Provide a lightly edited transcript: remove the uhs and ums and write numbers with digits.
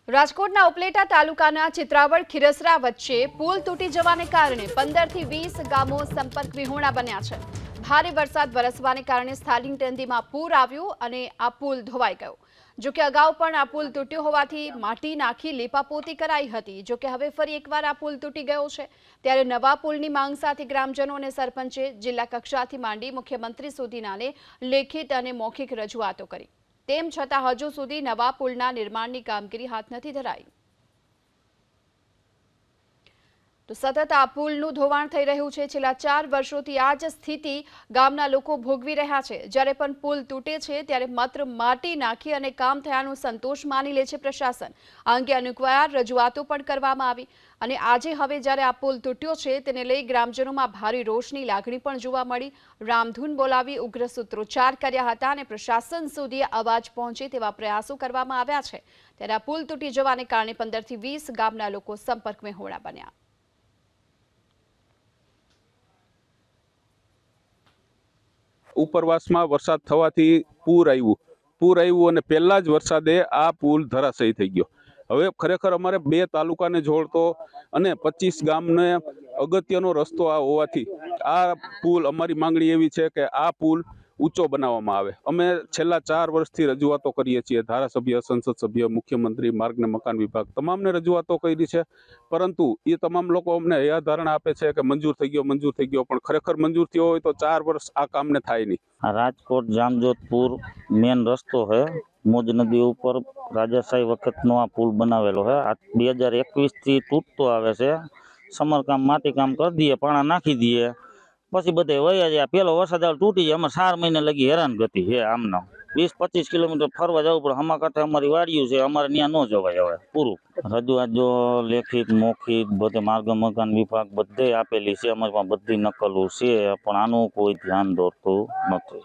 રાજકોટના ઉપલેટા તાલુકાના ચિત્રાવડ ખીરસરા વચ્ચે પુલ તૂટી જવાને કારણે 15 થી 20 ગામો સંપર્ક વિહોણા બન્યા છે। ભારે વરસાદ વરસવાને કારણે સ્થાનિક નદીમાં પૂર આવ્યું અને આ પુલ ધોવાઈ ગયો। જો કે અગાઉ પણ આ પુલ તૂટ્યો હોવાથી માટી નાખી લીપાપોતી કરાઈ હતી। જો કે હવે ફરી એકવાર આ પુલ તૂટી ગયો છે, ત્યારે નવા પુલની માંગ સાથે ગ્રામજનો અને સરપંચે જિલ્લા કક્ષાથી માંડી મુખ્યમંત્રી સુધીનાને લેખિત અને મૌખિક રજૂઆતો કરી। તેમ છતાં હજુ સુધી નવા પુલના નિર્માણની કામગીરી હાથ નથી ધરાઈ। તો સતત આ પુલનું ધોવાણ થઈ રહ્યું છે। છેલ્લા 4 વર્ષોથી આ જ સ્થિતિ ગામના લોકો ભોગવી રહ્યા છે। જ્યારે પણ પુલ તૂટે છે ત્યારે માત્ર માટી નાખી અને કામ થયાનું સંતોષ માની લે છે પ્રશાસન। આ અંગે અનેકવાર રજૂઆતો પણ કરવામાં આવી અને આજે હવે જ્યારે આ પુલ તૂટ્યો છે તેને લઈ ગ્રામજનોમાં ભારે રોષની લાગણી પણ જોવા મળી। રામધૂન બોલાવી ઉગ્ર સૂત્રોચ્ચાર કર્યા હતા અને પ્રશાસન સુધી અવાજ પહોંચે તેવા પ્રયાસો કરવામાં આવ્યા છે। ત્યારે આ પુલ તૂટી જવાને કારણે 15 થી 20 ગામના લોકો સંપર્ક વિહોણા બન્યા। ઉપરવાસમાં વરસાદ થવાથી પૂર આવ્યું અને પહેલા જ વરસાદે આ પુલ ધરાશયી થઈ ગયો। હવે ખરેખર અમારે 2 તાલુકાને જોડતો અને 25 ગામને અગત્યનો રસ્તો આ હોવાથી આ પુલ અમારી માંગણી એવી છે કે આ પુલ ઊંચો બનાવવામાં આવે। અમે છેલ્લા 4 વર્ષથી રજૂઆતો કરીએ છીએ। ધારાસભ્ય, સંસદ સભ્ય, મુખ્યમંત્રી, માર્ગ ને મકાન વિભાગ તમામને રજૂઆતો કરી છે, પરંતુ એ તમામ લોકો અમને હૈયાધારણા આપે છે કે મંજૂર થઈ ગયો, પણ ખરેખર મંજૂર થયો હોય તો 4 વર્ષ આ કામને થાય નહીં। રાજકોટ જામજોધપુર મેન રસ્તો है, મોજ નદી ઉપર રાજાશાહી વખતનો આ પુલ બનાવેલો है। આ 2021 થી તૂટતો આવે છે। સમરકામ માટીકામ કરી દઈએ, પાણા નાખી દઈએ, પછી બધે વયા જાય। પેલો વરસાદ આવે તૂટી જાય। અમે 4 મહિને લગી હેરાનગતિ છે આમનો। 20-25 કિલોમીટર ફરવા જવું પડે। હમા કાંઠે અમારી વાડીયું છે, અમારે ત્યાં ન જવાય। હવે પૂરું રજૂઆત જો લેખિત મૌખિક બધે માર્ગ મકાન વિભાગ બધે આપેલી છે। અમારી પાસે બધી નકલો છે, પણ આનું કોઈ ધ્યાન દોરતું નથી।